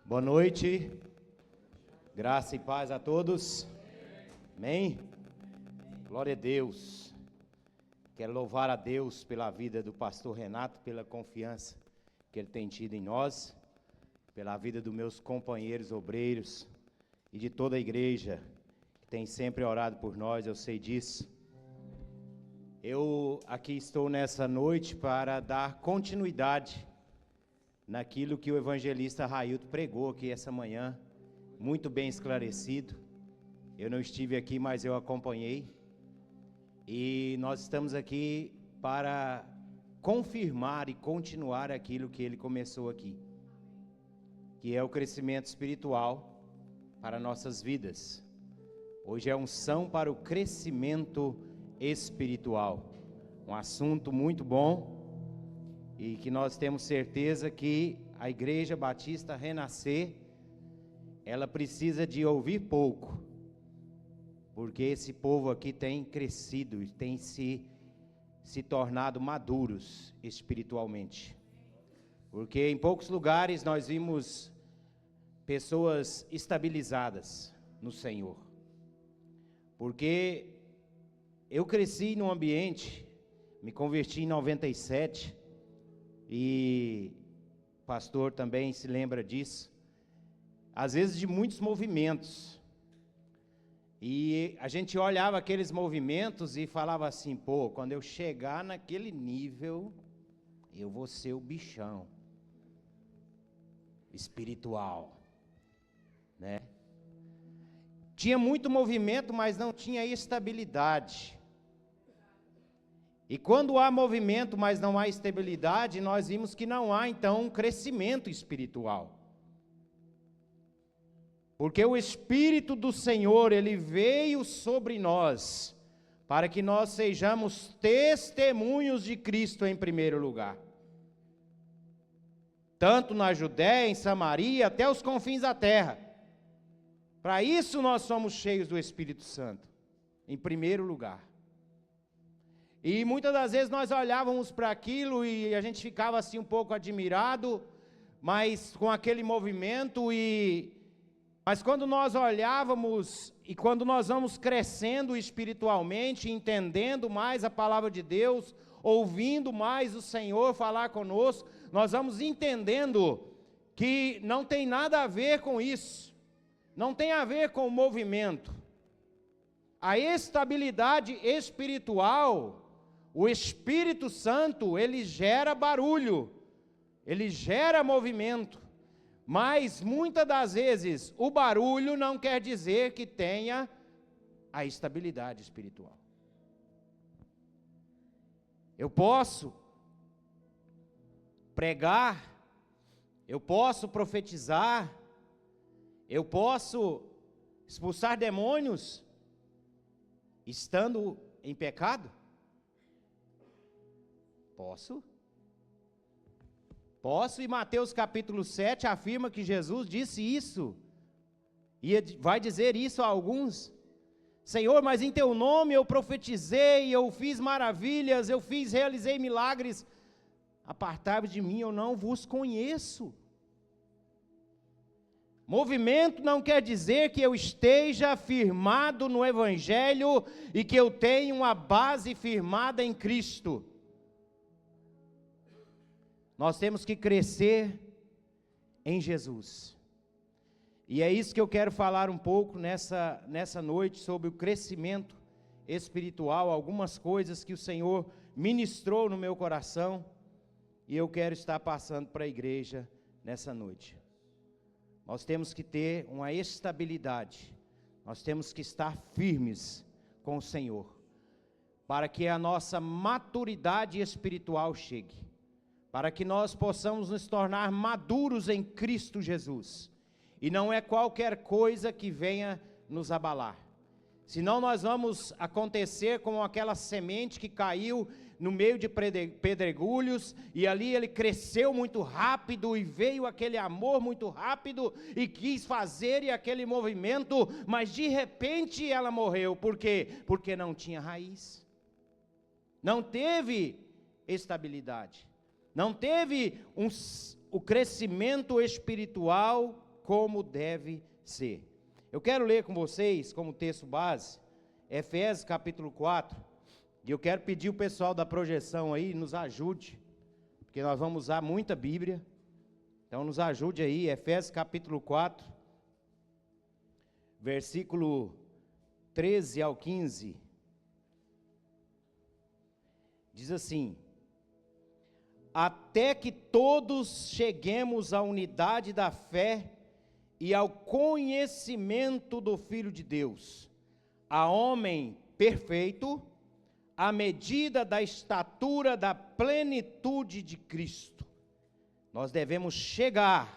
Boa noite, graça e paz a todos, amém? Glória a Deus. Quero louvar a Deus pela vida do pastor Renato, pela confiança que ele tem tido em nós, pela vida dos meus companheiros obreiros e de toda a igreja que tem sempre orado por nós, eu sei disso. Eu aqui estou nessa noite para dar continuidade naquilo que o evangelista Railton pregou aqui essa manhã, muito bem esclarecido. Eu não estive aqui, mas eu acompanhei. E nós estamos aqui para confirmar e continuar aquilo que ele começou aqui, que é o crescimento espiritual para nossas vidas. Hoje é unção para o crescimento espiritual, um assunto muito bom. E que nós temos certeza que a Igreja Batista Renascer, ela precisa de ouvir pouco, porque esse povo aqui tem crescido e tem se tornado maduros espiritualmente. Porque em poucos lugares nós vimos pessoas estabilizadas no Senhor. Porque eu cresci num ambiente, me converti em 97, e o pastor também se lembra disso, às vezes de muitos movimentos, e a gente olhava aqueles movimentos e falava assim, pô, quando eu chegar naquele nível, eu vou ser o bichão espiritual, né? Tinha muito movimento, mas não tinha estabilidade. E quando há movimento, mas não há estabilidade, nós vimos que não há, então, um crescimento espiritual. Porque o Espírito do Senhor, Ele veio sobre nós, para que nós sejamos testemunhos de Cristo em primeiro lugar. Tanto na Judéia, em Samaria, até os confins da terra. Para isso nós somos cheios do Espírito Santo, em primeiro lugar. E muitas das vezes nós olhávamos para aquilo e a gente ficava assim um pouco admirado, mas com aquele movimento, mas quando nós olhávamos e quando nós vamos crescendo espiritualmente, entendendo mais a palavra de Deus, ouvindo mais o Senhor falar conosco, nós vamos entendendo que não tem nada a ver com isso, não tem a ver com o movimento. A estabilidade espiritual, o Espírito Santo, ele gera barulho, ele gera movimento, mas muitas das vezes o barulho não quer dizer que tenha a estabilidade espiritual. Eu posso pregar, eu posso profetizar, eu posso expulsar demônios, estando em pecado? Posso, e Mateus capítulo 7 afirma que Jesus disse isso, e vai dizer isso a alguns. Senhor, mas em teu nome eu profetizei, eu fiz maravilhas, realizei milagres, apartai-vos de mim, eu não vos conheço. Movimento não quer dizer que eu esteja firmado no Evangelho e que eu tenha uma base firmada em Cristo. Nós temos que crescer em Jesus. E é isso que eu quero falar um pouco nessa noite, sobre o crescimento espiritual, algumas coisas que o Senhor ministrou no meu coração, e eu quero estar passando para a igreja nessa noite. Nós temos que ter uma estabilidade, nós temos que estar firmes com o Senhor, para que a nossa maturidade espiritual chegue, para que nós possamos nos tornar maduros em Cristo Jesus, e não é qualquer coisa que venha nos abalar, senão nós vamos acontecer como aquela semente que caiu no meio de pedregulhos, e ali ele cresceu muito rápido, e veio aquele amor muito rápido, e quis fazer aquele movimento, mas de repente ela morreu. Por quê? Porque não tinha raiz, não teve estabilidade, não teve o crescimento espiritual como deve ser. Eu quero ler com vocês, como texto base, Efésios capítulo 4, e eu quero pedir o pessoal da projeção aí, nos ajude, porque nós vamos usar muita Bíblia, então nos ajude aí, Efésios capítulo 4, versículo 13 ao 15, diz assim: até que todos cheguemos à unidade da fé e ao conhecimento do Filho de Deus, a homem perfeito, à medida da estatura da plenitude de Cristo. Nós devemos chegar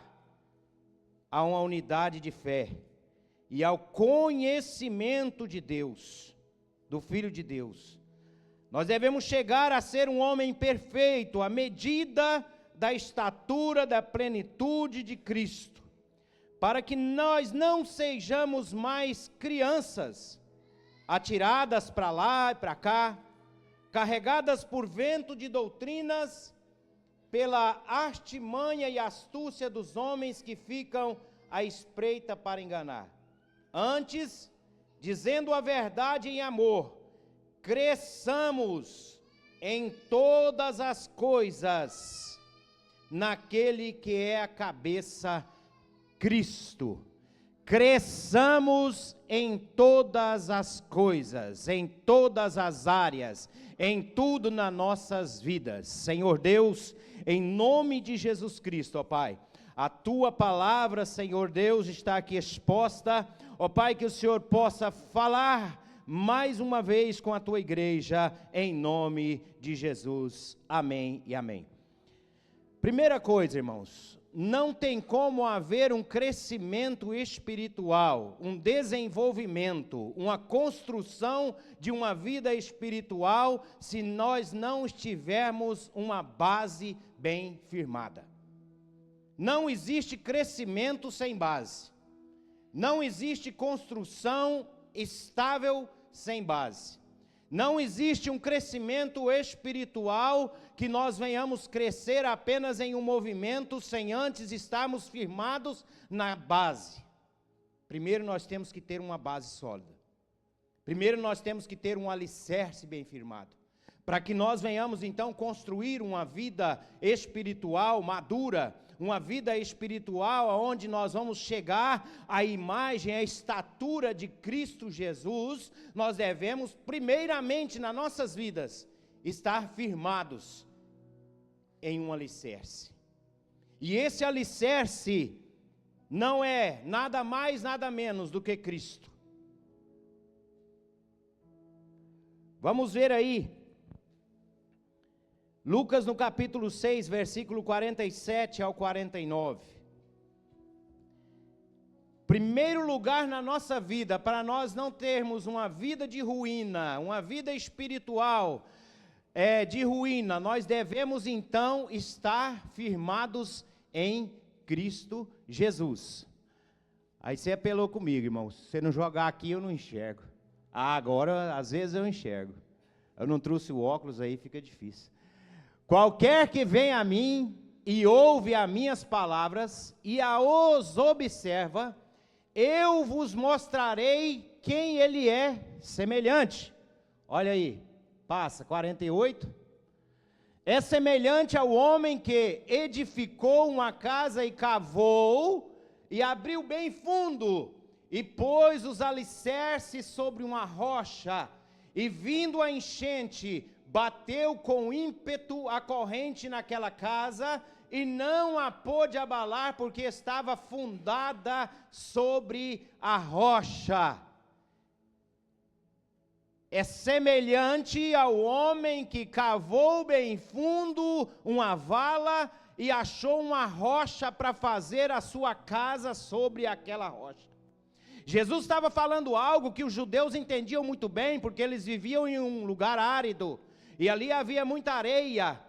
a uma unidade de fé e ao conhecimento de Deus, do Filho de Deus. Nós devemos chegar a ser um homem perfeito, à medida da estatura da plenitude de Cristo, para que nós não sejamos mais crianças, atiradas para lá e para cá, carregadas por vento de doutrinas, pela artimanha e astúcia dos homens que ficam à espreita para enganar. Antes, dizendo a verdade em amor, cresçamos em todas as coisas naquele que é a cabeça, Cristo. Cresçamos em todas as coisas, em todas as áreas, em tudo nas nossas vidas. Senhor Deus, em nome de Jesus Cristo, ó Pai, a Tua palavra, Senhor Deus, está aqui exposta, ó Pai, que o Senhor possa falar mais uma vez com a Tua igreja, em nome de Jesus, amém e amém. Primeira coisa, irmãos, não tem como haver um crescimento espiritual, um desenvolvimento, uma construção de uma vida espiritual, se nós não tivermos uma base bem firmada. Não existe crescimento sem base, não existe construção estável sem base. Não existe um crescimento espiritual que nós venhamos crescer apenas em um movimento sem antes estarmos firmados na base. Primeiro nós temos que ter uma base sólida. Primeiro nós temos que ter um alicerce bem firmado, para que nós venhamos então construir uma vida espiritual madura, uma vida espiritual onde nós vamos chegar à imagem, à estatura de Cristo Jesus. Nós devemos, primeiramente nas nossas vidas, estar firmados em um alicerce. E esse alicerce não é nada mais, nada menos do que Cristo. Vamos ver aí, Lucas no capítulo 6, versículo 47 ao 49. Primeiro lugar na nossa vida, para nós não termos uma vida de ruína, uma vida espiritual de ruína, nós devemos então estar firmados em Cristo Jesus. Aí você apelou comigo, irmão, se você não jogar aqui eu não enxergo. Agora às vezes eu enxergo. Eu não trouxe o óculos, aí fica difícil. Qualquer que vem a mim e ouve as minhas palavras e os observa, eu vos mostrarei quem ele é semelhante. Olha aí, passa, 48. É semelhante ao homem que edificou uma casa e cavou, e abriu bem fundo, e pôs os alicerces sobre uma rocha, e vindo a enchente, bateu com ímpeto a corrente naquela casa, e não a pôde abalar, porque estava fundada sobre a rocha. É semelhante ao homem que cavou bem fundo uma vala, e achou uma rocha para fazer a sua casa sobre aquela rocha. Jesus estava falando algo que os judeus entendiam muito bem, porque eles viviam em um lugar árido, e ali havia muita areia,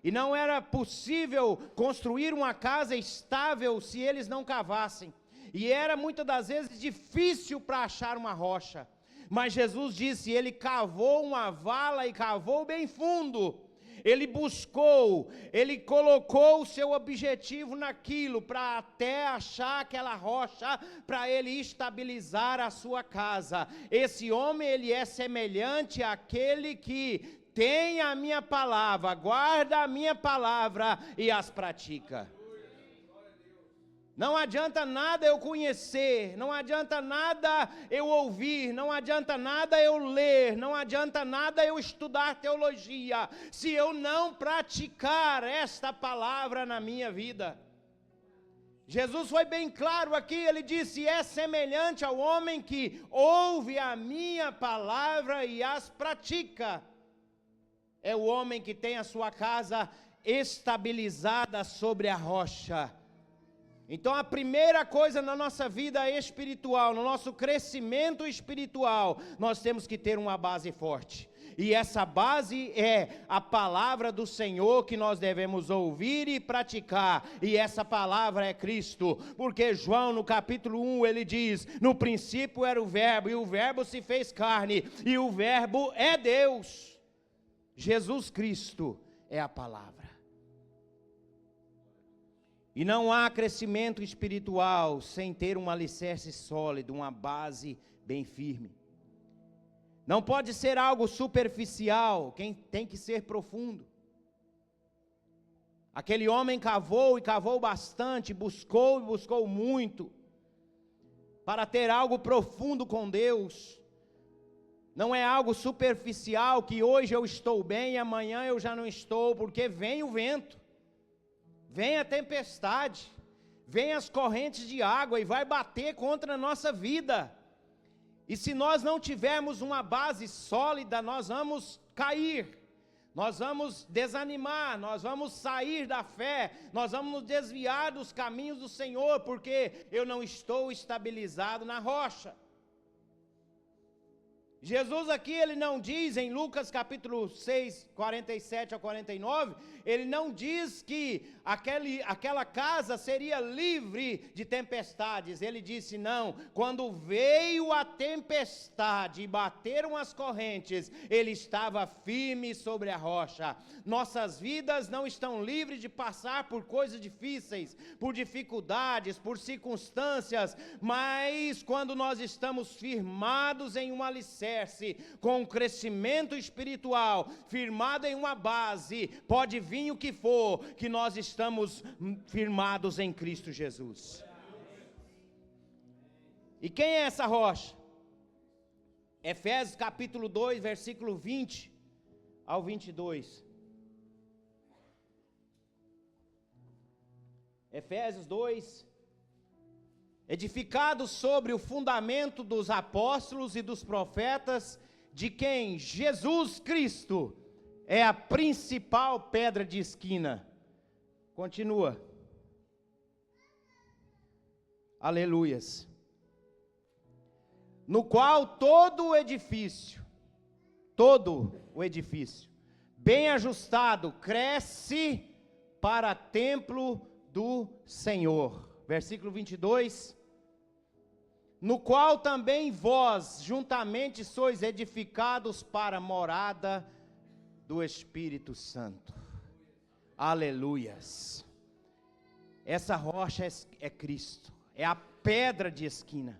e não era possível construir uma casa estável se eles não cavassem, e era muitas das vezes difícil para achar uma rocha. Mas Jesus disse, ele cavou uma vala e cavou bem fundo, ele buscou, ele colocou o seu objetivo naquilo, para até achar aquela rocha, para ele estabilizar a sua casa. Esse homem, ele é semelhante àquele que tem a minha palavra, guarda a minha palavra e as pratica. Não adianta nada eu conhecer, não adianta nada eu ouvir, não adianta nada eu ler, não adianta nada eu estudar teologia, se eu não praticar esta palavra na minha vida. Jesus foi bem claro aqui, ele disse: é semelhante ao homem que ouve a minha palavra e as pratica. É o homem que tem a sua casa estabilizada sobre a rocha. Então a primeira coisa na nossa vida espiritual, no nosso crescimento espiritual, nós temos que ter uma base forte. E essa base é a palavra do Senhor que nós devemos ouvir e praticar. E essa palavra é Cristo. Porque João no capítulo 1 ele diz: no princípio era o verbo, e o verbo se fez carne, e o verbo é Deus. Jesus Cristo é a palavra. E não há crescimento espiritual sem ter um alicerce sólido, uma base bem firme. Não pode ser algo superficial, quem tem que ser profundo. Aquele homem cavou e cavou bastante, buscou e buscou muito, para ter algo profundo com Deus. Não é algo superficial, que hoje eu estou bem e amanhã eu já não estou, porque vem o vento. Vem a tempestade, vem as correntes de água e vai bater contra a nossa vida. E se nós não tivermos uma base sólida, nós vamos cair, nós vamos desanimar, nós vamos sair da fé, nós vamos nos desviar dos caminhos do Senhor, porque eu não estou estabilizado na rocha. Jesus aqui, ele não diz em Lucas capítulo 6, 47 a 49, ele não diz que aquela casa seria livre de tempestades. Ele disse: não, quando veio a tempestade e bateram as correntes, ele estava firme sobre a rocha. Nossas vidas não estão livres de passar por coisas difíceis, por dificuldades, por circunstâncias, mas quando nós estamos firmados em um alicerce, com um crescimento espiritual, firmado em uma base, pode vir o que for, que nós estamos firmados em Cristo Jesus. E quem é essa rocha? Efésios capítulo 2, versículo 20 ao 22. Efésios 2, edificado sobre o fundamento dos apóstolos e dos profetas, de quem Jesus Cristo é a principal pedra de esquina. Continua. Aleluias. No qual todo o edifício, bem ajustado, cresce para templo do Senhor. Versículo 22, no qual também vós juntamente sois edificados para a morada do Espírito Santo. Aleluias. Essa rocha é Cristo, é a pedra de esquina,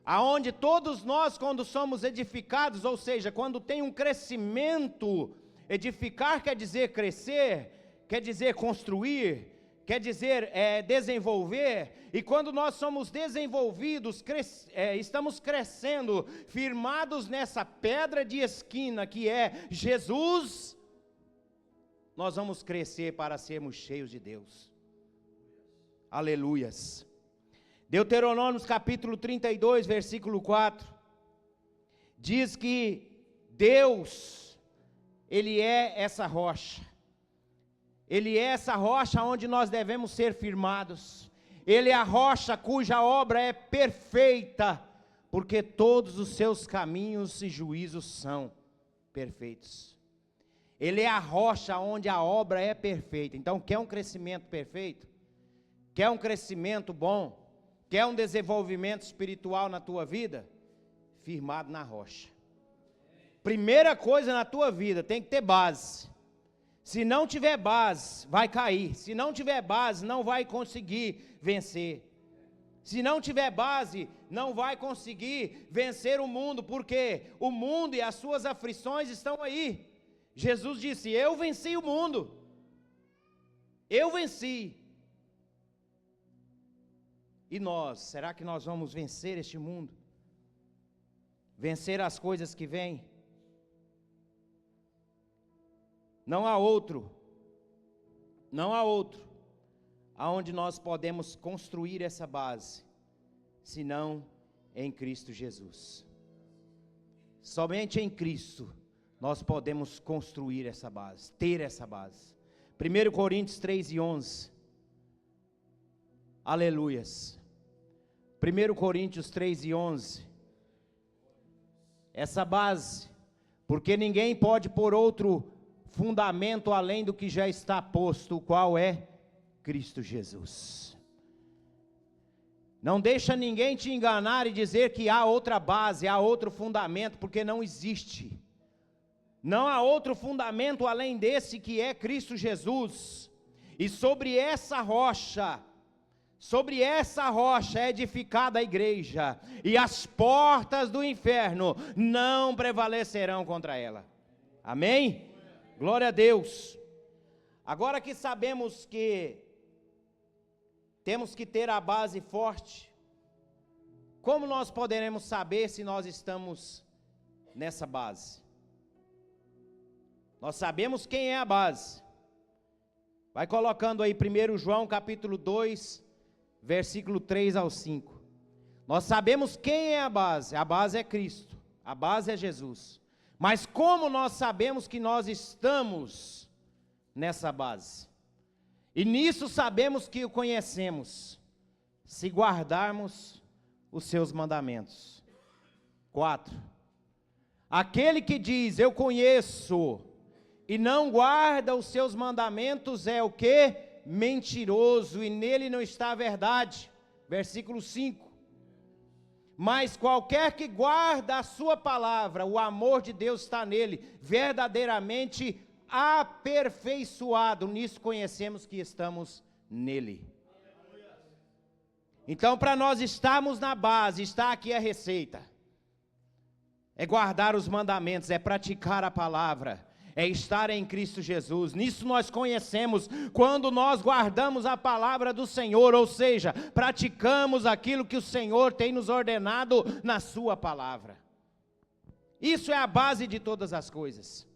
aonde todos nós, quando somos edificados, ou seja, quando tem um crescimento, edificar quer dizer crescer, quer dizer construir, quer dizer desenvolver, e quando nós somos desenvolvidos, estamos crescendo, firmados nessa pedra de esquina que é Jesus, nós vamos crescer para sermos cheios de Deus. Aleluias. Deuteronômio capítulo 32, versículo 4, diz que Deus, Ele é essa rocha. Ele é essa rocha onde nós devemos ser firmados. Ele é a rocha cuja obra é perfeita, porque todos os seus caminhos e juízos são perfeitos. Ele é a rocha onde a obra é perfeita. Então, quer um crescimento perfeito? Quer um crescimento bom? Quer um desenvolvimento espiritual na tua vida? Firmado na rocha. Primeira coisa na tua vida, tem que ter base. Se não tiver base, vai cair. Se não tiver base, não vai conseguir vencer. Se não tiver base, não vai conseguir vencer o mundo, porque o mundo e as suas aflições estão aí. Jesus disse: eu venci o mundo. Eu venci. E nós, será que nós vamos vencer este mundo? Vencer as coisas que vêm? Não há outro aonde nós podemos construir essa base, senão em Cristo Jesus. Somente em Cristo nós podemos construir essa base, ter essa base. 1 Coríntios 3:11. Aleluias. 1 Coríntios 3:11. Essa base, porque ninguém pode pôr outro fundamento além do que já está posto, o qual é Cristo Jesus. Não deixa ninguém te enganar e dizer que há outra base, há outro fundamento, porque não existe. Não há outro fundamento além desse, que é Cristo Jesus. E sobre essa rocha é edificada a igreja, e as portas do inferno não prevalecerão contra ela. Amém? Glória a Deus. Agora que sabemos que temos que ter a base forte, como nós poderemos saber se nós estamos nessa base? Nós sabemos quem é a base. Vai colocando aí 1 João capítulo 2, versículo 3 ao 5. Nós sabemos quem é a base é Cristo, a base é Jesus. Mas como nós sabemos que nós estamos nessa base? E nisso sabemos que o conhecemos, se guardarmos os seus mandamentos. 4. Aquele que diz, eu conheço, e não guarda os seus mandamentos, é o quê? Mentiroso, e nele não está a verdade. Versículo 5. Mas qualquer que guarda a sua palavra, o amor de Deus está nele, verdadeiramente aperfeiçoado. Nisso conhecemos que estamos nele. Então, para nós estarmos na base, está aqui a receita. É guardar os mandamentos, é praticar a palavra, é estar em Cristo Jesus. Nisso nós conhecemos quando nós guardamos a palavra do Senhor, ou seja, praticamos aquilo que o Senhor tem nos ordenado na sua palavra. Isso é a base de todas as coisas.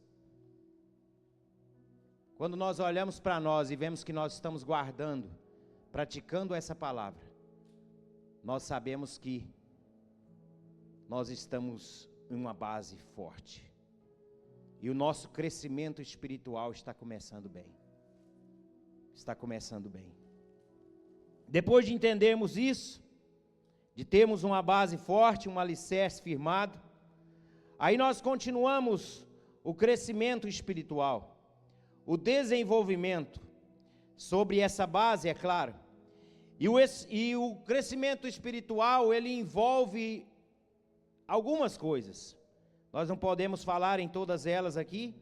Quando nós olhamos para nós e vemos que nós estamos guardando, praticando essa palavra, nós sabemos que nós estamos em uma base forte. E o nosso crescimento espiritual está começando bem. Está começando bem. Depois de entendermos isso, de termos uma base forte, um alicerce firmado, aí nós continuamos o crescimento espiritual, o desenvolvimento sobre essa base, é claro. E o crescimento espiritual, ele envolve algumas coisas. Nós não podemos falar em todas elas aqui,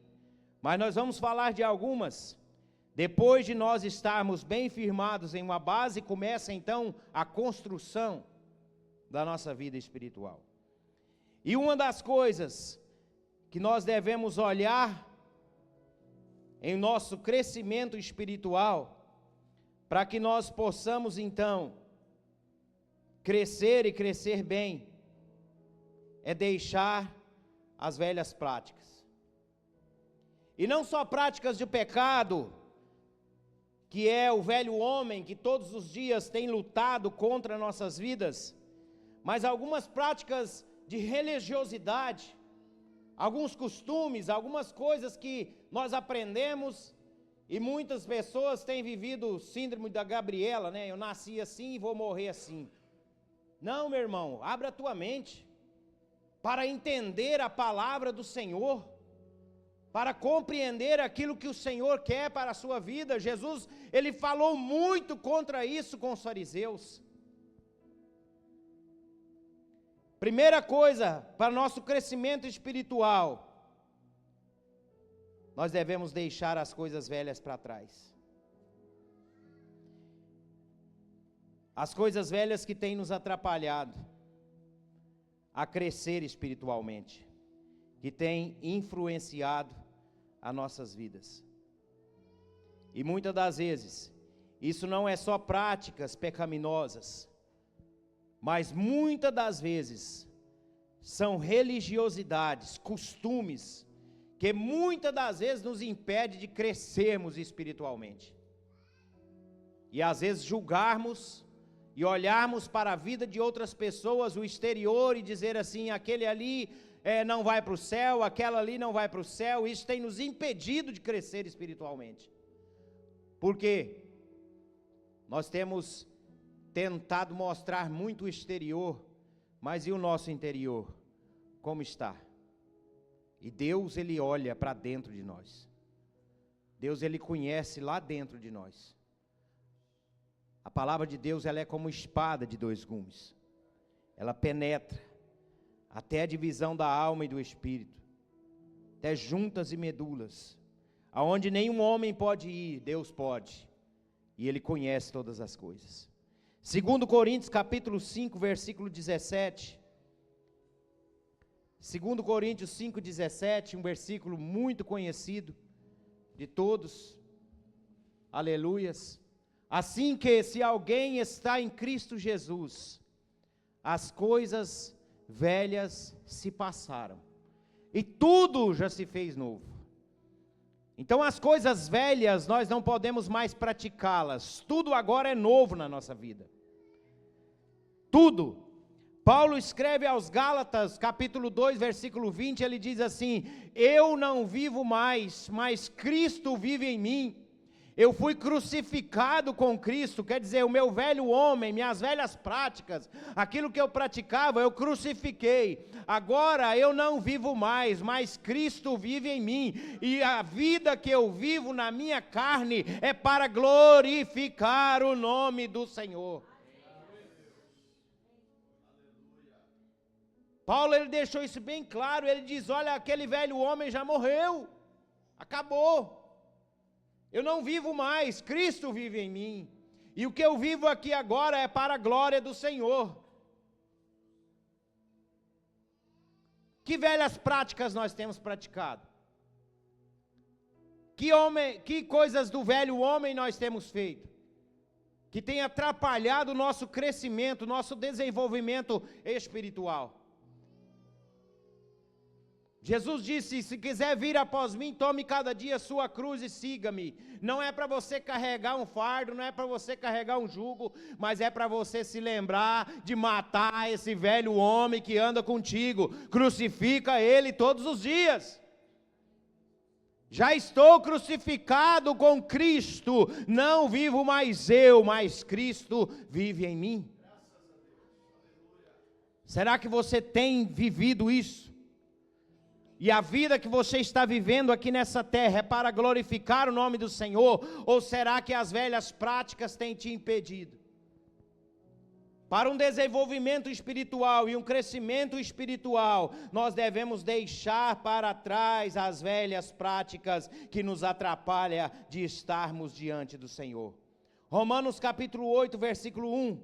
mas nós vamos falar de algumas. Depois de nós estarmos bem firmados em uma base, começa então a construção da nossa vida espiritual. E uma das coisas que nós devemos olhar em nosso crescimento espiritual, para que nós possamos então crescer e crescer bem, é deixar as velhas práticas. E não só práticas de pecado, que é o velho homem que todos os dias tem lutado contra nossas vidas, mas algumas práticas de religiosidade, alguns costumes, algumas coisas que nós aprendemos, e muitas pessoas têm vivido o síndrome da Gabriela, né? Eu nasci assim e vou morrer assim. Não, meu irmão, abra a tua mente para entender a palavra do Senhor, para compreender aquilo que o Senhor quer para a sua vida. Jesus, ele falou muito contra isso com os fariseus. Primeira coisa para nosso crescimento espiritual nós devemos deixar as coisas velhas para trás. As coisas velhas que têm nos atrapalhado a crescer espiritualmente, que têm influenciado as nossas vidas. E muitas das vezes, isso não é só práticas pecaminosas, mas muitas das vezes são religiosidades, costumes, que muitas das vezes nos impede de crescermos espiritualmente. E às vezes julgarmos e olharmos para a vida de outras pessoas, o exterior, e dizer assim, aquele ali não vai para o céu, aquela ali não vai para o céu. Isso tem nos impedido de crescer espiritualmente. Por quê? Nós temos tentado mostrar muito o exterior, mas e o nosso interior? Como está? E Deus, Ele olha para dentro de nós. Deus, Ele conhece lá dentro de nós. A palavra de Deus, ela é como espada de dois gumes. Ela penetra até a divisão da alma e do espírito, até juntas e medulas. Aonde nenhum homem pode ir, Deus pode. E Ele conhece todas as coisas. 2 Coríntios capítulo 5, versículo 17. 2 Coríntios 5, 17, um versículo muito conhecido de todos. Aleluias. Assim que, se alguém está em Cristo Jesus, as coisas velhas se passaram, e tudo já se fez novo. Então as coisas velhas nós não podemos mais praticá-las, tudo agora é novo na nossa vida. Tudo. Paulo escreve aos Gálatas, capítulo 2, versículo 20, ele diz assim: eu não vivo mais, mas Cristo vive em mim. Eu fui crucificado com Cristo, quer dizer, o meu velho homem, minhas velhas práticas, aquilo que eu praticava, eu crucifiquei. Agora eu não vivo mais, mas Cristo vive em mim. E a vida que eu vivo na minha carne é para glorificar o nome do Senhor. Paulo, ele deixou isso bem claro, ele diz, olha, aquele velho homem já morreu, acabou. Eu não vivo mais, Cristo vive em mim. E o que eu vivo aqui agora é para a glória do Senhor. Que velhas práticas nós temos praticado? Que coisas do velho homem nós temos feito? Que tem atrapalhado o nosso crescimento, nosso desenvolvimento espiritual. Jesus disse, se quiser vir após mim, tome cada dia sua cruz e siga-me. Não é para você carregar um fardo, não é para você carregar um jugo, mas é para você se lembrar de matar esse velho homem que anda contigo. Crucifica ele todos os dias. Já estou crucificado com Cristo, não vivo mais eu, mas Cristo vive em mim. Será que você tem vivido isso? E a vida que você está vivendo aqui nessa terra é para glorificar o nome do Senhor? Ou será que as velhas práticas têm te impedido? Para um desenvolvimento espiritual e um crescimento espiritual, nós devemos deixar para trás as velhas práticas que nos atrapalham de estarmos diante do Senhor. Romanos capítulo 8, versículo 1.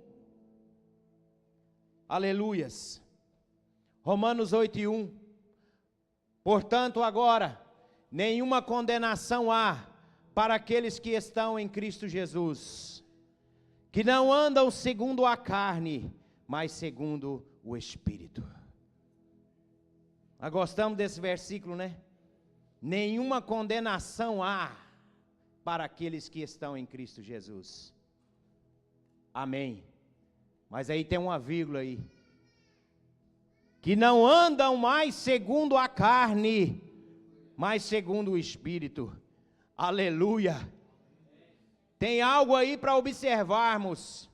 Aleluias. Romanos 8 e 1. Portanto, agora, nenhuma condenação há para aqueles que estão em Cristo Jesus, que não andam segundo a carne, mas segundo o Espírito. Nós gostamos desse versículo, né? Nenhuma condenação há para aqueles que estão em Cristo Jesus. Amém. Mas aí tem uma vírgula aí. Que não andam mais segundo a carne, mas segundo o Espírito. Aleluia. Tem algo aí para observarmos.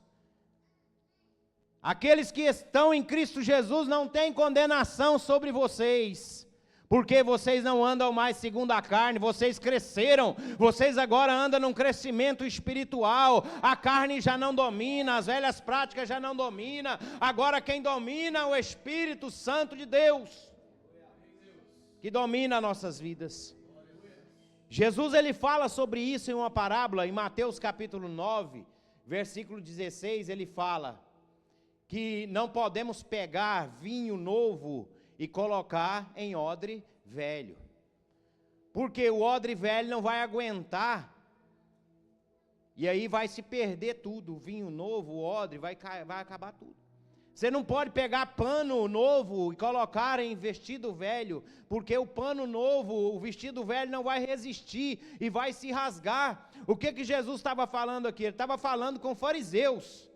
Aqueles que estão em Cristo Jesus não têm condenação sobre vocês, porque vocês não andam mais segundo a carne, vocês cresceram, vocês agora andam num crescimento espiritual, a carne já não domina, as velhas práticas já não dominam, agora quem domina é o Espírito Santo de Deus, que domina nossas vidas. Jesus ele fala sobre isso em uma parábola, em Mateus capítulo 9, versículo 16, ele fala que não podemos pegar vinho novo e colocar em odre velho, porque o odre velho não vai aguentar, e aí vai se perder tudo, o vinho novo, o odre, vai acabar tudo. Você não pode pegar pano novo e colocar em vestido velho, porque o pano novo, o vestido velho não vai resistir e vai se rasgar. O que Jesus estava falando aqui? Ele estava falando com fariseus.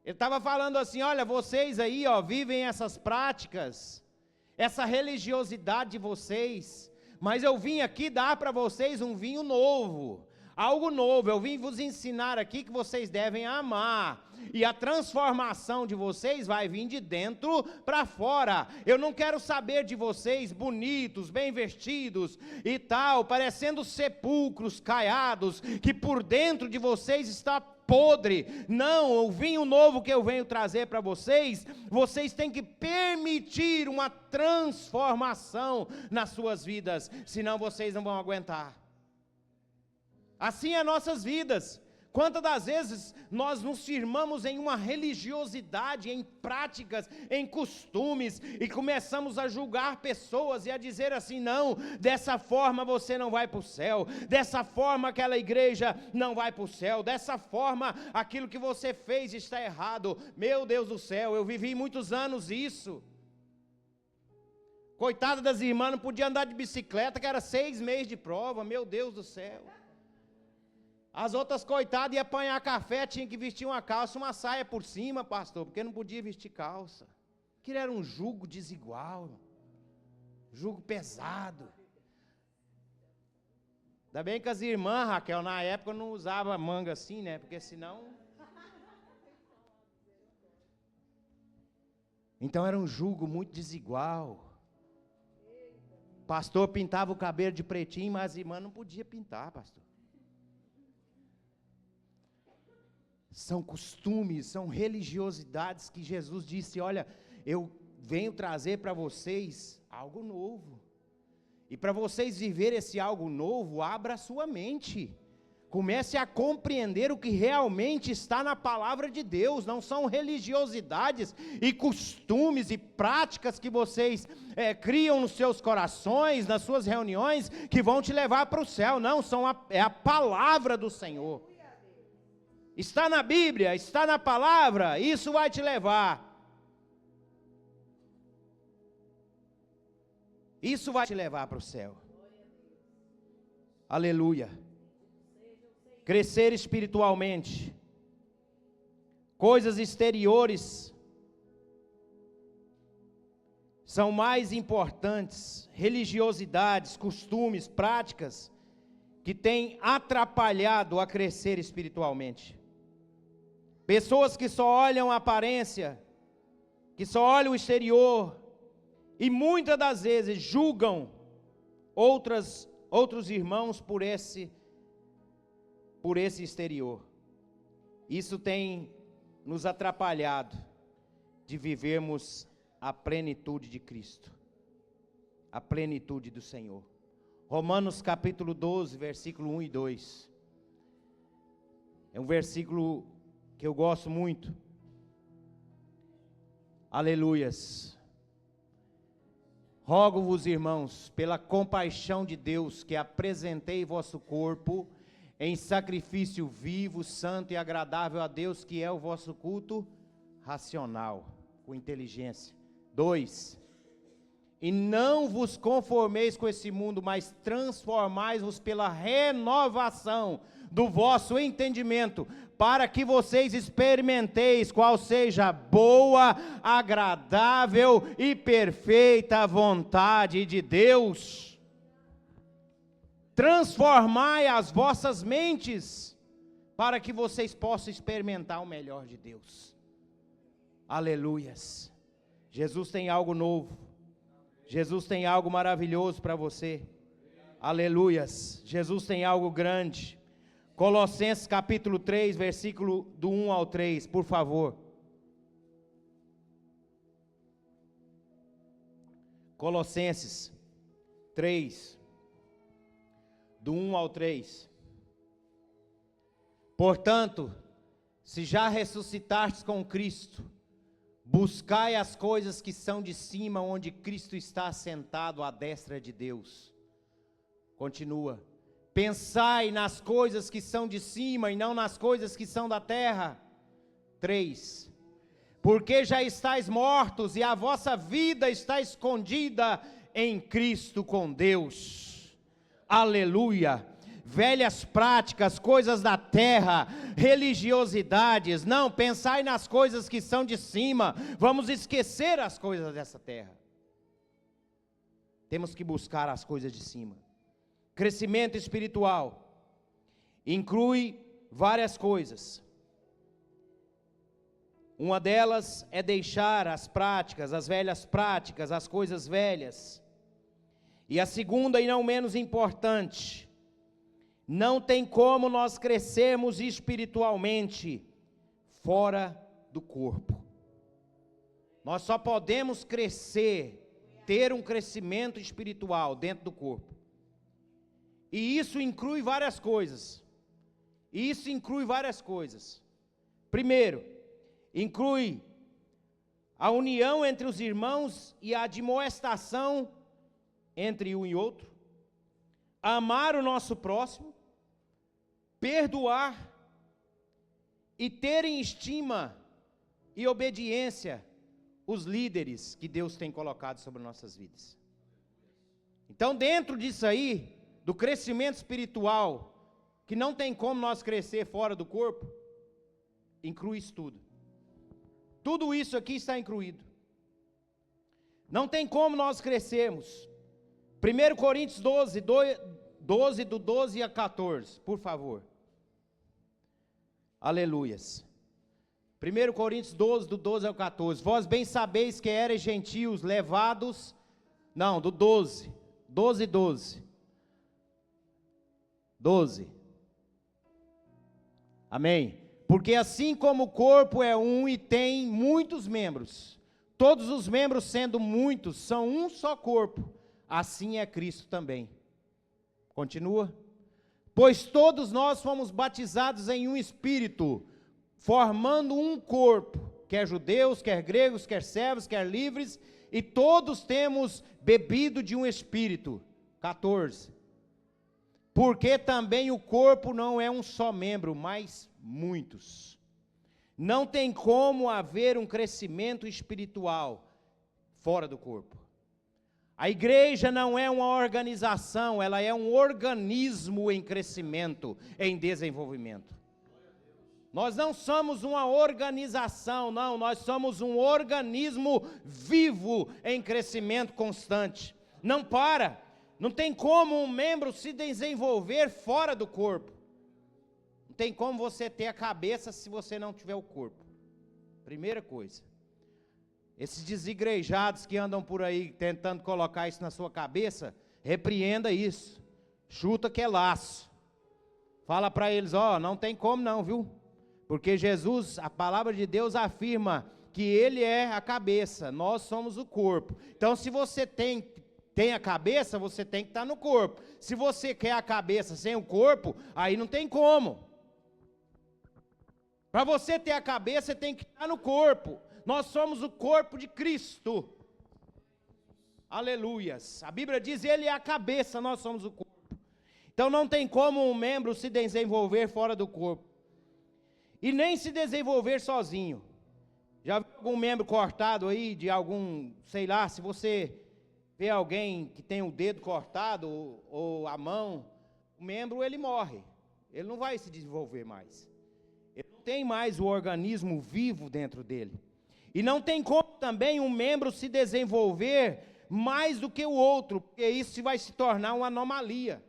Ele estava falando assim, olha, vocês aí, ó, vivem essas práticas, essa religiosidade de vocês, mas eu vim aqui dar para vocês um vinho novo, algo novo. Eu vim vos ensinar aqui que vocês devem amar, e a transformação de vocês vai vir de dentro para fora. Eu não quero saber de vocês bonitos, bem vestidos e tal, parecendo sepulcros caiados, que por dentro de vocês está podre. Não, o vinho novo que eu venho trazer para vocês, vocês têm que permitir uma transformação nas suas vidas, senão vocês não vão aguentar. Assim é nossas vidas. Quantas das vezes nós nos firmamos em uma religiosidade, em práticas, em costumes, e começamos a julgar pessoas e a dizer assim, não, dessa forma você não vai para o céu, dessa forma aquela igreja não vai para o céu, dessa forma aquilo que você fez está errado. Meu Deus do céu, eu vivi muitos anos isso. Coitada das irmãs, não podia andar de bicicleta, que era 6 meses de prova, meu Deus do céu. As outras coitadas iam apanhar café, tinha que vestir uma calça, uma saia por cima, pastor, porque não podia vestir calça. Aquilo era um jugo desigual, jugo pesado. Ainda bem que as irmãs, Raquel, na época não usava manga assim, né, porque senão... Então era um jugo muito desigual. Pastor pintava o cabelo de pretinho, mas as irmãs não podiam pintar, pastor. São costumes, são religiosidades que Jesus disse, olha, eu venho trazer para vocês algo novo. E para vocês viverem esse algo novo, abra a sua mente. Comece a compreender o que realmente está na palavra de Deus. Não são religiosidades e costumes e práticas que vocês criam nos seus corações, nas suas reuniões, que vão te levar para o céu. Não, é a palavra do Senhor. Está na Bíblia, está na palavra, isso vai te levar. Isso vai te levar para o céu. Aleluia. Crescer espiritualmente. Coisas exteriores são mais importantes. Religiosidades, costumes, práticas que têm atrapalhado a crescer espiritualmente. Pessoas que só olham a aparência, que só olham o exterior, e muitas das vezes julgam outros irmãos por esse exterior. Isso tem nos atrapalhado de vivermos a plenitude de Cristo, a plenitude do Senhor. Romanos capítulo 12, versículo 1 e 2. É um versículo que eu gosto muito. Aleluias. Rogo-vos, irmãos, pela compaixão de Deus, que apresentei vosso corpo em sacrifício vivo, santo e agradável a Deus, que é o vosso culto racional, com inteligência. 2. E não vos conformeis com esse mundo, mas transformai-vos pela renovação do vosso entendimento, para que vocês experimenteis qual seja a boa, agradável e perfeita vontade de Deus. Transformai as vossas mentes, para que vocês possam experimentar o melhor de Deus. Aleluias. Jesus tem algo novo. Jesus tem algo maravilhoso para você. Aleluias. Jesus tem algo grande. Colossenses capítulo 3, versículo do 1 ao 3, por favor. Colossenses 3. do 1 ao 3. Portanto, se já ressuscitastes com Cristo, buscai as coisas que são de cima, onde Cristo está assentado à destra de Deus. Continua. Pensai nas coisas que são de cima e não nas coisas que são da terra. 3. Porque já estáis mortos e a vossa vida está escondida em Cristo com Deus. Aleluia. Velhas práticas, coisas da terra, religiosidades. Não, pensai nas coisas que são de cima. Vamos esquecer as coisas dessa terra. Temos que buscar as coisas de cima. Crescimento espiritual inclui várias coisas. Uma delas é deixar as práticas, as velhas práticas, as coisas velhas. E a segunda, e não menos importante, não tem como nós crescermos espiritualmente fora do corpo. Nós só podemos crescer, ter um crescimento espiritual dentro do corpo. E isso inclui várias coisas. Primeiro, inclui a união entre os irmãos e a admoestação entre um e outro. Amar o nosso próximo, perdoar e ter em estima e obediência os líderes que Deus tem colocado sobre nossas vidas. Então, dentro disso aí, do crescimento espiritual, que não tem como nós crescer fora do corpo, inclui isso tudo. Tudo isso aqui está incluído. Não tem como nós crescermos. 1 Coríntios 12, do 12 a 14, por favor. Aleluias. 1 Coríntios 12, do 12 ao 14. Vós bem sabeis que eres gentios levados... Não, do 12. 12. Amém. Porque assim como o corpo é um e tem muitos membros, todos os membros sendo muitos, são um só corpo, assim é Cristo também. Continua. Pois todos nós fomos batizados em um Espírito, formando um corpo, quer judeus, quer gregos, quer servos, quer livres, e todos temos bebido de um Espírito. 14. Porque também o corpo não é um só membro, mas muitos. Não tem como haver um crescimento espiritual fora do corpo. A igreja não é uma organização, ela é um organismo em crescimento, em desenvolvimento. Nós não somos uma organização, não, nós somos um organismo vivo em crescimento constante. Não para. Não tem como um membro se desenvolver fora do corpo. Não tem como você ter a cabeça se você não tiver o corpo. Primeira coisa. Esses desigrejados que andam por aí tentando colocar isso na sua cabeça, repreenda isso. Chuta que é laço. Fala para eles, não tem como não, viu? Porque Jesus, a palavra de Deus afirma que Ele é a cabeça, nós somos o corpo. Então se você tem a cabeça, você tem que estar no corpo. Se você quer a cabeça sem o corpo, aí não tem como. Para você ter a cabeça, você tem que estar no corpo. Nós somos o corpo de Cristo. Aleluias. A Bíblia diz, Ele é a cabeça, nós somos o corpo. Então não tem como um membro se desenvolver fora do corpo. E nem se desenvolver sozinho. Já viu algum membro cortado aí, de algum, sei lá, se você vê alguém que tem o dedo cortado ou a mão, o membro ele morre, ele não vai se desenvolver mais, ele não tem mais o organismo vivo dentro dele, e não tem como também um membro se desenvolver mais do que o outro, porque isso vai se tornar uma anomalia.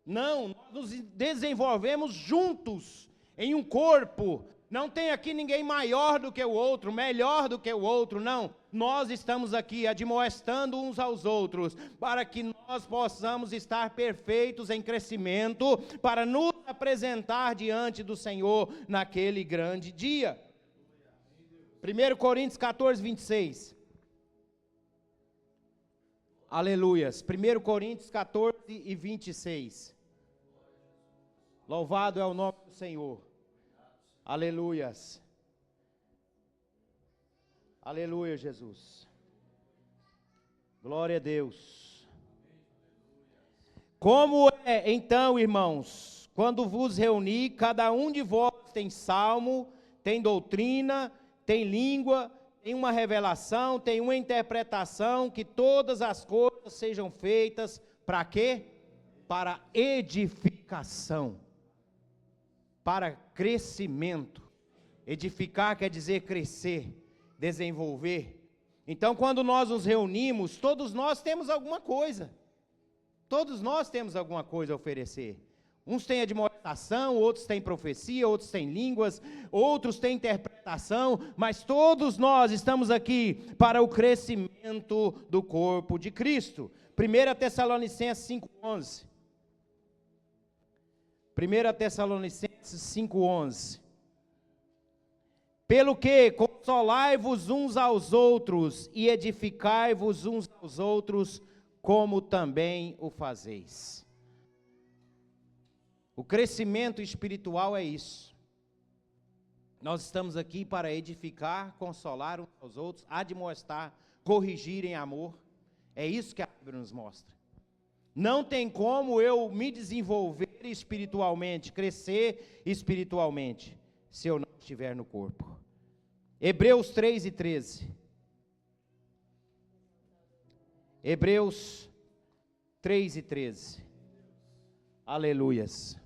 Não, nós nos desenvolvemos juntos, em um corpo. Não tem aqui ninguém maior do que o outro, melhor do que o outro, não. Nós estamos aqui admoestando uns aos outros, para que nós possamos estar perfeitos em crescimento, para nos apresentar diante do Senhor naquele grande dia. 1 Coríntios 14, 26. Aleluias. 1 Coríntios 14 e 26. Louvado é o nome do Senhor. Aleluias. Aleluia, Jesus. Glória a Deus. Como é, então, irmãos, quando vos reuni, cada um de vós tem salmo, tem doutrina, tem língua, tem uma revelação, tem uma interpretação, que todas as coisas sejam feitas para quê? Para edificação, para crescimento. Edificar quer dizer crescer, desenvolver. Então, quando nós nos reunimos, todos nós temos alguma coisa. Todos nós temos alguma coisa a oferecer. Uns têm admoestação, outros têm profecia, outros têm línguas, outros têm interpretação, mas todos nós estamos aqui para o crescimento do corpo de Cristo. 1 Tessalonicenses 5,11. 1 Tessalonicenses 5,11. Pelo que consolai-vos uns aos outros e edificai-vos uns aos outros, como também o fazeis. O crescimento espiritual é isso. Nós estamos aqui para edificar, consolar uns aos outros, admoestar, corrigir em amor. É isso que a Bíblia nos mostra. Não tem como eu me desenvolver espiritualmente, crescer espiritualmente, se eu não estiver no corpo. Hebreus 3 e 13. Hebreus 3 e 13. Aleluias.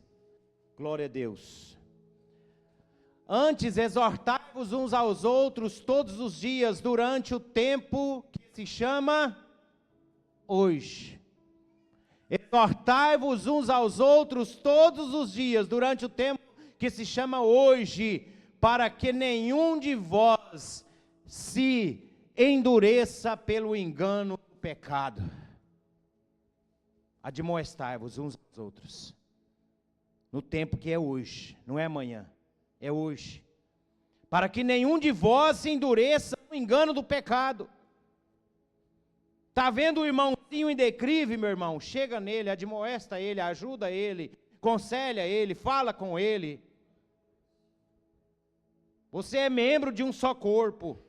Glória a Deus. Antes, exortai-vos uns aos outros todos os dias, durante o tempo que se chama hoje. Exortai-vos uns aos outros todos os dias, durante o tempo que se chama hoje, para que nenhum de vós se endureça pelo engano do pecado. Admoestai-vos uns aos outros, no tempo que é hoje, não é amanhã, é hoje, para que nenhum de vós se endureça no engano do pecado. Está vendo o irmãozinho em declive, meu irmão? Chega nele, admoesta ele, ajuda ele, aconselha ele, fala com ele. Você é membro de um só corpo,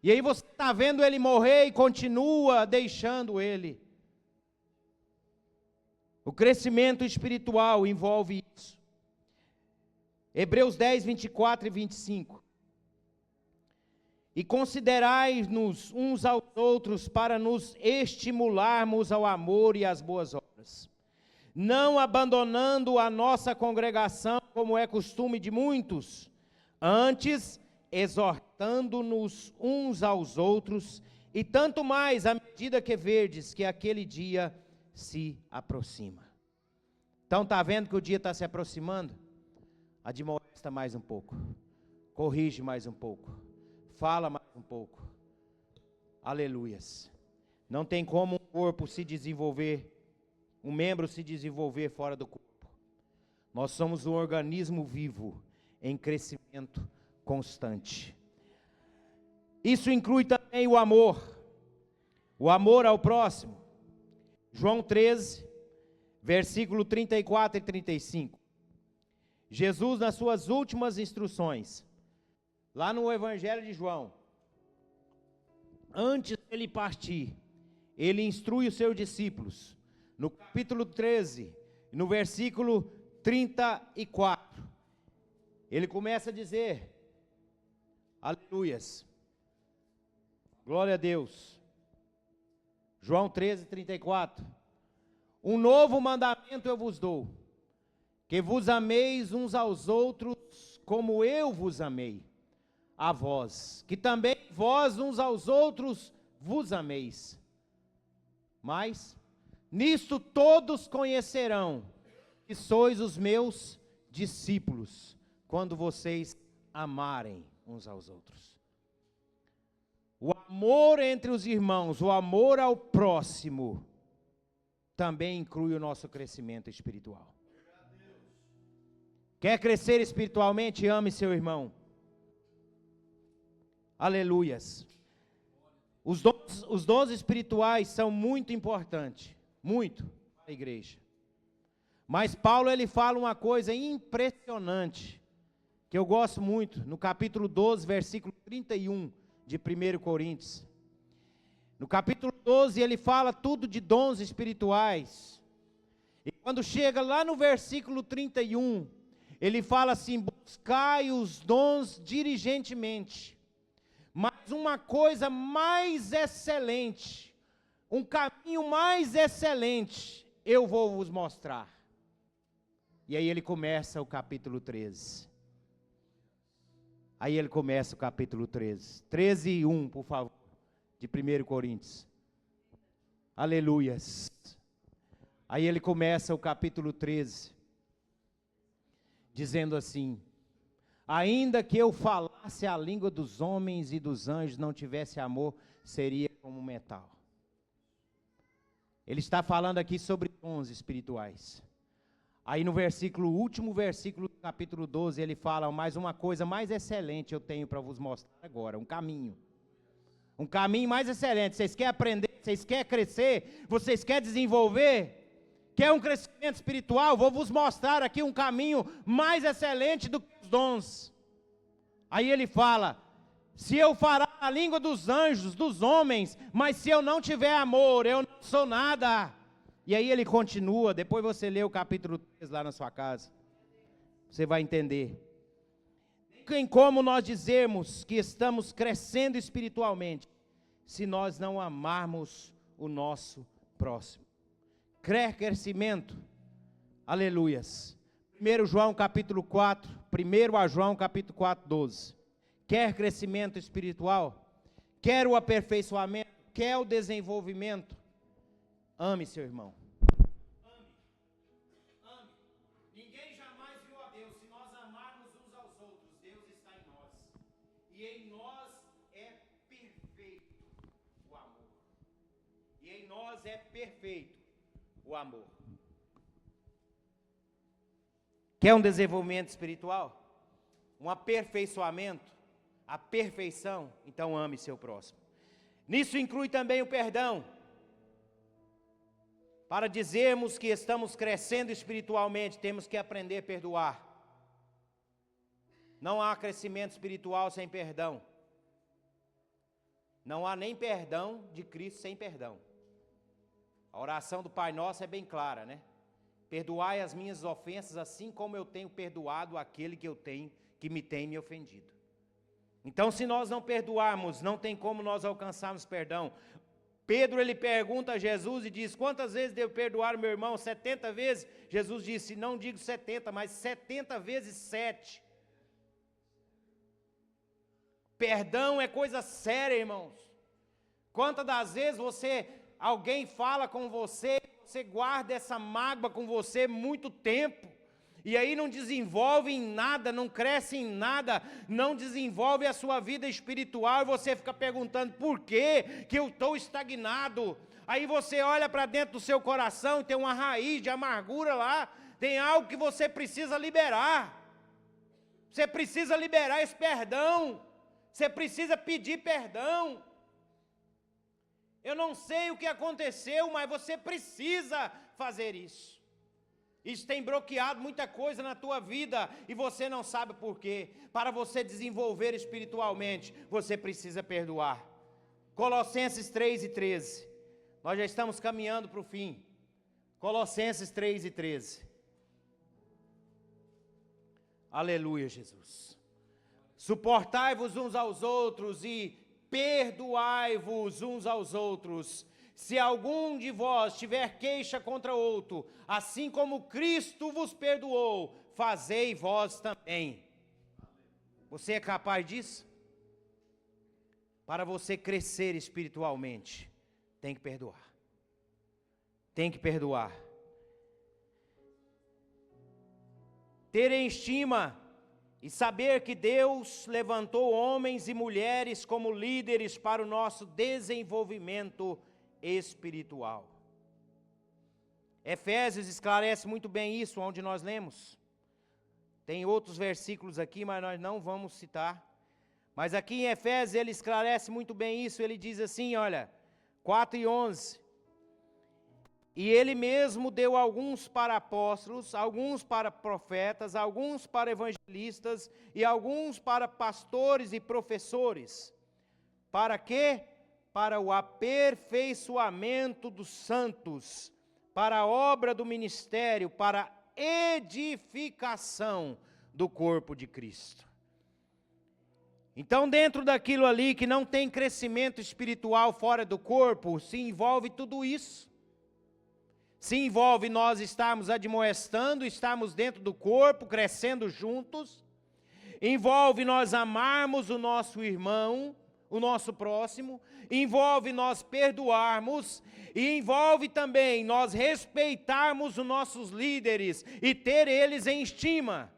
e aí você está vendo ele morrer e continua deixando ele. O crescimento espiritual envolve isso. Hebreus 10, 24 e 25. E considerai-nos uns aos outros para nos estimularmos ao amor e às boas obras, não abandonando a nossa congregação, como é costume de muitos, antes exortando-nos uns aos outros, e tanto mais à medida que verdes que aquele dia se aproxima. Então está vendo que o dia está se aproximando? Admoesta mais um pouco, corrige mais um pouco, fala mais um pouco. Aleluias. Não tem como um corpo se desenvolver, um membro se desenvolver fora do corpo. Nós somos um organismo vivo em crescimento constante. Isso inclui também o amor ao próximo. João 13, versículo 34 e 35. Jesus, nas suas últimas instruções, lá no Evangelho de João, antes de ele partir, ele instrui os seus discípulos, no capítulo 13, no versículo 34, ele começa a dizer, aleluias, glória a Deus, João 13, 34, um novo mandamento eu vos dou, que vos ameis uns aos outros, como eu vos amei, a vós, que também vós uns aos outros vos ameis. Mas, nisto todos conhecerão que sois os meus discípulos, quando vocês amarem uns aos outros. O amor entre os irmãos, o amor ao próximo, também inclui o nosso crescimento espiritual. Quer crescer espiritualmente? Ame seu irmão. Aleluias. Os dons espirituais são muito importantes, muito, para a igreja. Mas Paulo, ele fala uma coisa impressionante, que eu gosto muito, no capítulo 12, versículo 31 de 1 Coríntios. No capítulo 12, ele fala tudo de dons espirituais. E quando chega lá no versículo 31, ele fala assim: buscai os dons diligentemente, mas uma coisa mais excelente, um caminho mais excelente, eu vou vos mostrar. E aí ele começa o capítulo 13. Aí ele começa o capítulo 13. 13:1, por favor, de 1 Coríntios. Aleluias. Aí ele começa o capítulo 13, dizendo assim: ainda que eu falasse a língua dos homens e dos anjos, não tivesse amor, seria como metal. Ele está falando aqui sobre dons espirituais. Aí no último versículo do capítulo 12, ele fala: mas uma coisa mais excelente eu tenho para vos mostrar agora, um caminho mais excelente. Vocês querem aprender, vocês querem crescer, vocês querem desenvolver, quer um crescimento espiritual? Vou vos mostrar aqui um caminho mais excelente do que os dons. Aí ele fala: se eu falar a língua dos anjos, dos homens, mas se eu não tiver amor, eu não sou nada. E aí ele continua, depois você lê o capítulo 3 lá na sua casa, você vai entender. Tem como nós dizermos que estamos crescendo espiritualmente, se nós não amarmos o nosso próximo? Crescimento, aleluias. 1 João capítulo 4, 1 João capítulo 4, 12. Quer crescimento espiritual? Quer o aperfeiçoamento? Quer o desenvolvimento? Ame seu irmão. Ame. Ninguém jamais viu a Deus. Se nós amarmos uns aos outros, Deus está em nós. E em nós é perfeito o amor. E em nós é perfeito o amor. Quer um desenvolvimento espiritual? Um aperfeiçoamento? A perfeição? Então ame seu próximo. Nisso inclui também o perdão. Para dizermos que estamos crescendo espiritualmente, temos que aprender a perdoar. Não há crescimento espiritual sem perdão. Não há nem perdão de Cristo sem perdão. A oração do Pai Nosso é bem clara, né? Perdoai as minhas ofensas, assim como eu tenho perdoado aquele que me tem me ofendido. Então, se nós não perdoarmos, não tem como nós alcançarmos perdão. Pedro, ele pergunta a Jesus e diz: quantas vezes devo perdoar o meu irmão? 70 vezes? Jesus disse: não digo 70, mas 70 vezes 7. Perdão é coisa séria, irmãos. Quantas das vezes alguém fala com você, você guarda essa mágoa com você muito tempo, e aí não desenvolve em nada, não cresce em nada, não desenvolve a sua vida espiritual, e você fica perguntando: por que eu estou estagnado? Aí você olha para dentro do seu coração e tem uma raiz de amargura lá, tem algo que você precisa liberar. Você precisa liberar esse perdão, você precisa pedir perdão. Eu não sei o que aconteceu, mas você precisa fazer isso. Isso tem bloqueado muita coisa na tua vida e você não sabe por quê. Para você desenvolver espiritualmente, você precisa perdoar. Colossenses 3:13. Nós já estamos caminhando para o fim. Colossenses 3:13. Aleluia, Jesus. Suportai-vos uns aos outros e perdoai-vos uns aos outros. Se algum de vós tiver queixa contra outro, assim como Cristo vos perdoou, fazei vós também. Você é capaz disso? Para você crescer espiritualmente, tem que perdoar. Tem que perdoar. Ter em estima e saber que Deus levantou homens e mulheres como líderes para o nosso desenvolvimento espiritual. Efésios esclarece muito bem isso, onde nós lemos. Tem outros versículos aqui, mas nós não vamos citar. Mas aqui em Efésios ele esclarece muito bem isso, ele diz assim, olha, 4:11. E ele mesmo deu alguns para apóstolos, alguns para profetas, alguns para evangelistas e alguns para pastores e professores. Para quê? Para o aperfeiçoamento dos santos, para a obra do ministério, para a edificação do corpo de Cristo. Então, dentro daquilo ali que não tem crescimento espiritual fora do corpo, se envolve tudo isso. Se envolve nós estarmos admoestando, estarmos dentro do corpo, crescendo juntos. Envolve nós amarmos o nosso irmão, o nosso próximo. Envolve nós perdoarmos. E envolve também nós respeitarmos os nossos líderes e ter eles em estima.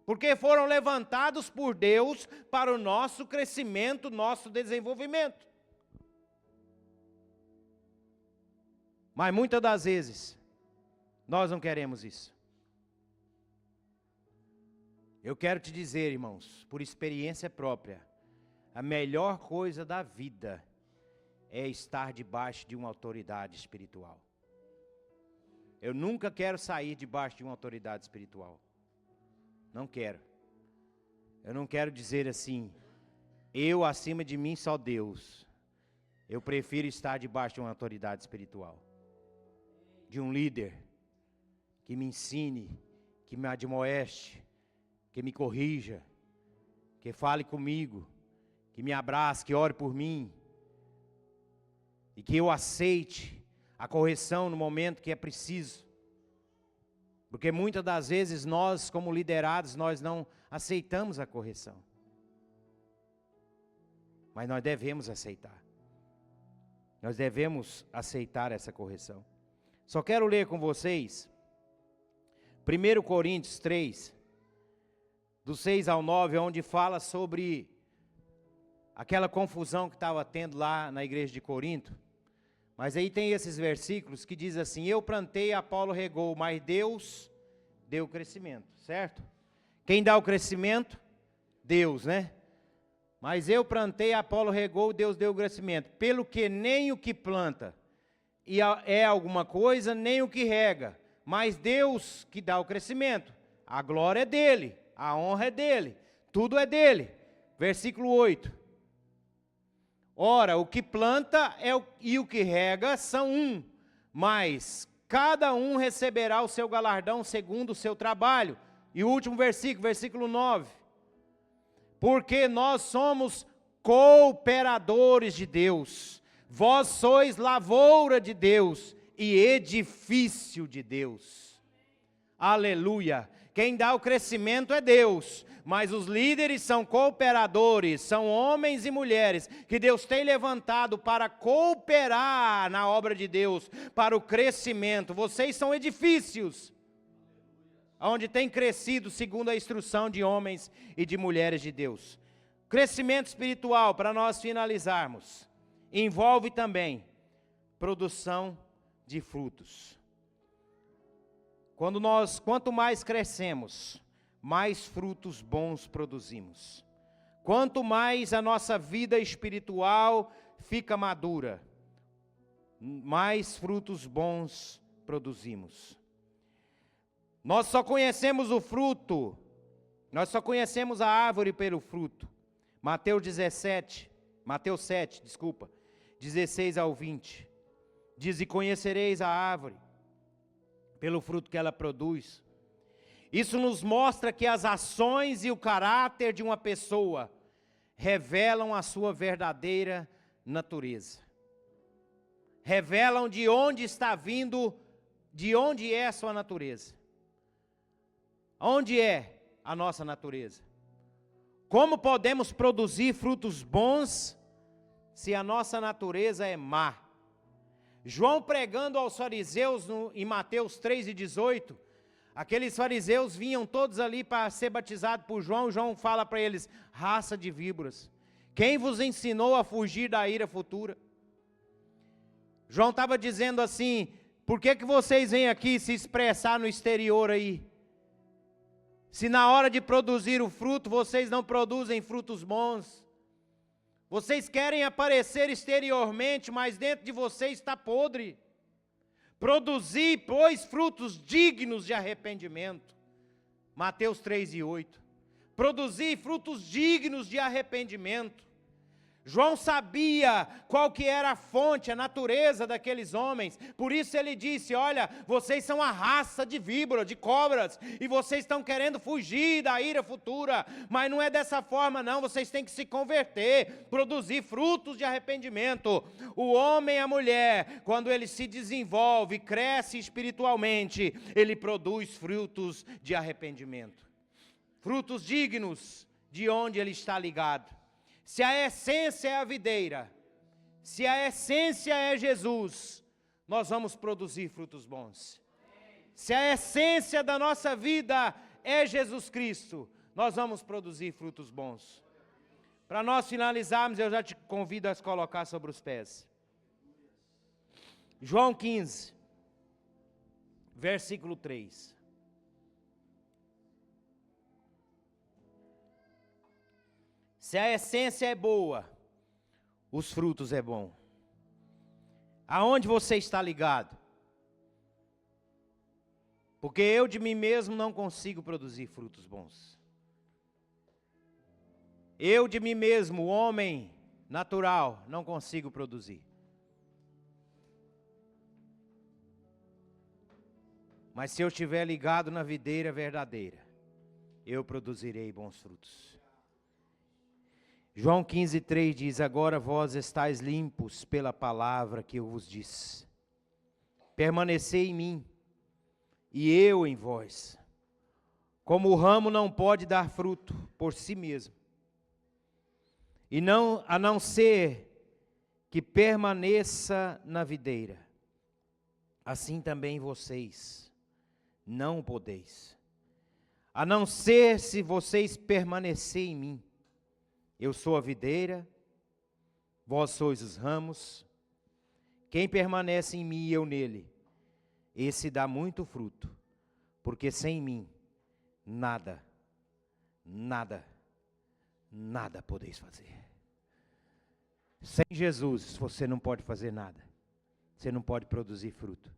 Porque foram levantados por Deus para o nosso crescimento, nosso desenvolvimento. Mas muitas das vezes, nós não queremos isso. Eu quero te dizer, irmãos, por experiência própria, a melhor coisa da vida é estar debaixo de uma autoridade espiritual. Eu nunca quero sair debaixo de uma autoridade espiritual. Não quero. Eu não quero dizer assim, eu acima de mim só Deus. Eu prefiro estar debaixo de uma autoridade espiritual. De um líder que me ensine, que me admoeste, que me corrija, que fale comigo, que me abrace, que ore por mim, e que eu aceite a correção no momento que é preciso. Porque muitas das vezes nós, como liderados, nós não aceitamos a correção. Mas nós devemos aceitar. Nós devemos aceitar essa correção. Só quero ler com vocês 1 Coríntios 3, do 6 ao 9, onde fala sobre aquela confusão que estava tendo lá na igreja de Corinto. Mas aí tem esses versículos que diz assim, eu plantei, Apolo regou, mas Deus deu o crescimento, certo? Quem dá o crescimento? Deus, né? Mas eu plantei, Apolo regou, Deus deu o crescimento. Pelo que nem o que planta é alguma coisa, nem o que rega, mas Deus que dá o crescimento. A glória é dele, a honra é dele, tudo é dele. Versículo 8. Ora, o que planta e o que rega são um, mas cada um receberá o seu galardão segundo o seu trabalho. E o último versículo, versículo 9. Porque nós somos cooperadores de Deus. Vós sois lavoura de Deus e edifício de Deus. Aleluia. Quem dá o crescimento é Deus, mas os líderes são cooperadores, são homens e mulheres que Deus tem levantado para cooperar na obra de Deus, para o crescimento. Vocês são edifícios, onde tem crescido segundo a instrução de homens e de mulheres de Deus. Crescimento espiritual, para nós finalizarmos, envolve também produção de frutos. Quanto mais crescemos, mais frutos bons produzimos. Quanto mais a nossa vida espiritual fica madura, mais frutos bons produzimos. Nós só conhecemos o fruto, nós só conhecemos a árvore pelo fruto. Mateus 7, 16 ao 20. Diz, e conhecereis a árvore pelo fruto que ela produz. Isso nos mostra que as ações e o caráter de uma pessoa revelam a sua verdadeira natureza. Revelam de onde está vindo, de onde é a sua natureza. Onde é a nossa natureza? Como podemos produzir frutos bons se a nossa natureza é má? João pregando aos fariseus em Mateus 3:18, aqueles fariseus vinham todos ali para ser batizados por João. João fala para eles, raça de víboras, quem vos ensinou a fugir da ira futura? João estava dizendo assim, por que vocês vêm aqui se expressar no exterior aí? Se na hora de produzir o fruto, vocês não produzem frutos bons. Vocês querem aparecer exteriormente, mas dentro de vocês está podre. Produzi, pois, frutos dignos de arrependimento. Mateus 3:8. Produzi frutos dignos de arrependimento. João sabia qual que era a fonte, a natureza daqueles homens. Por isso ele disse, olha, vocês são a raça de víbora, de cobras, e vocês estão querendo fugir da ira futura. Mas não é dessa forma não, vocês têm que se converter, produzir frutos de arrependimento. O homem e a mulher, quando ele se desenvolve, cresce espiritualmente, ele produz frutos de arrependimento. Frutos dignos de onde ele está ligado. Se a essência é a videira, se a essência é Jesus, nós vamos produzir frutos bons. Se a essência da nossa vida é Jesus Cristo, nós vamos produzir frutos bons. Para nós finalizarmos, eu já te convido a se colocar sobre os pés. João 15, versículo 3. Se a essência é boa, os frutos é bom. Aonde você está ligado? Porque eu de mim mesmo não consigo produzir frutos bons. Eu de mim mesmo, homem natural, não consigo produzir. Mas se eu estiver ligado na videira verdadeira, eu produzirei bons frutos. João 15:3 diz, agora vós estáis limpos pela palavra que eu vos disse. Permanecei em mim, e eu em vós. Como o ramo não pode dar fruto por si mesmo, a não ser que permaneça na videira, assim também vocês não podeis. A não ser se vocês permanecerem em mim. Eu sou a videira, vós sois os ramos. Quem permanece em mim e eu nele, esse dá muito fruto, porque sem mim, nada podeis fazer. Sem Jesus, você não pode fazer nada, você não pode produzir fruto.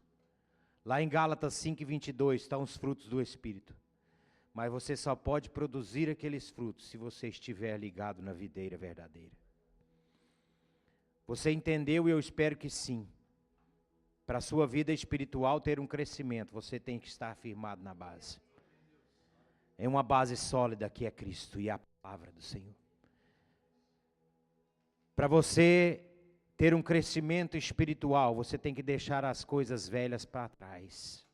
Lá em Gálatas 5:22 estão os frutos do Espírito. Mas você só pode produzir aqueles frutos se você estiver ligado na videira verdadeira. Você entendeu e eu espero que sim. Para a sua vida espiritual ter um crescimento, você tem que estar firmado na base. É uma base sólida que é Cristo e a palavra do Senhor. Para você ter um crescimento espiritual, você tem que deixar as coisas velhas para trás.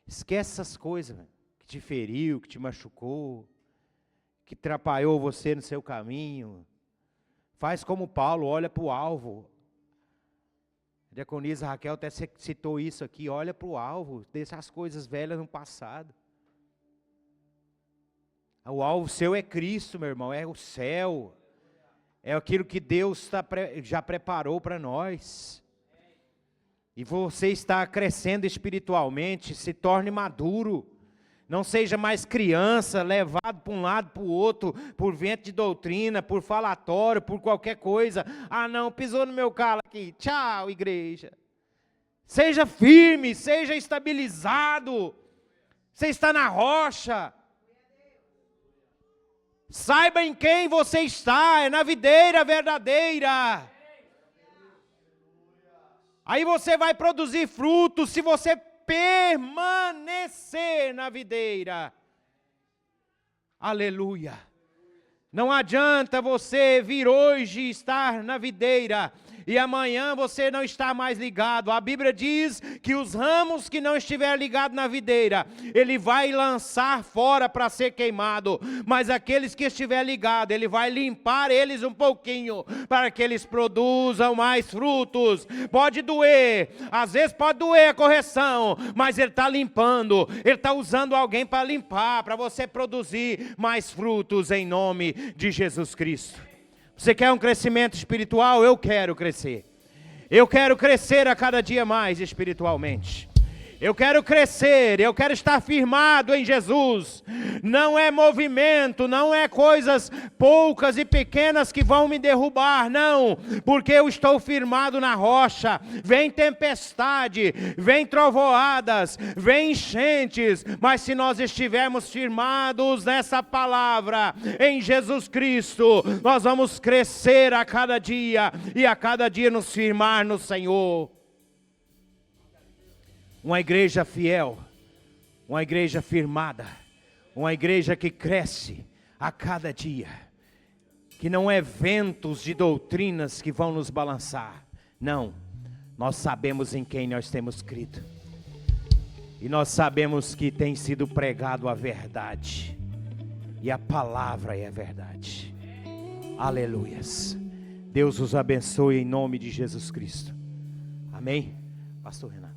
Esquece essas coisas, que te feriu, que te machucou, que atrapalhou você no seu caminho. Faz como Paulo, olha para o alvo. A diaconisa Raquel até citou isso aqui, olha para o alvo, deixa as coisas velhas no passado. O alvo seu é Cristo, meu irmão, é o céu. É aquilo que Deus já preparou para nós. E você está crescendo espiritualmente, se torne maduro. Não seja mais criança, levado para um lado, para o outro, por vento de doutrina, por falatório, por qualquer coisa. Ah não, pisou no meu calo aqui, tchau igreja. Seja firme, seja estabilizado. Você está na rocha. Saiba em quem você está, é na videira verdadeira. Aí você vai produzir frutos se você permanecer na videira. Aleluia. Não adianta você vir hoje e estar na videira e amanhã você não está mais ligado. A Bíblia diz que os ramos que não estiver ligado na videira, ele vai lançar fora para ser queimado. Mas aqueles que estiver ligado, ele vai limpar eles um pouquinho, para que eles produzam mais frutos. Pode doer, às vezes pode doer a correção, mas ele está limpando, ele está usando alguém para limpar, para você produzir mais frutos em nome de Jesus Cristo. Você quer um crescimento espiritual? Eu quero crescer. Eu quero crescer a cada dia mais espiritualmente. Eu quero crescer, eu quero estar firmado em Jesus. Não é movimento, não é coisas poucas e pequenas que vão me derrubar, não. Porque eu estou firmado na rocha. Vem tempestade, vem trovoadas, vem enchentes. Mas se nós estivermos firmados nessa palavra, em Jesus Cristo, nós vamos crescer a cada dia. E a cada dia nos firmar no Senhor. Uma igreja fiel, uma igreja firmada, uma igreja que cresce a cada dia, que não é ventos de doutrinas que vão nos balançar, não, nós sabemos em quem nós temos crido, e nós sabemos que tem sido pregado a verdade, e a palavra é a verdade, aleluias, Deus os abençoe em nome de Jesus Cristo, amém? Pastor Renato.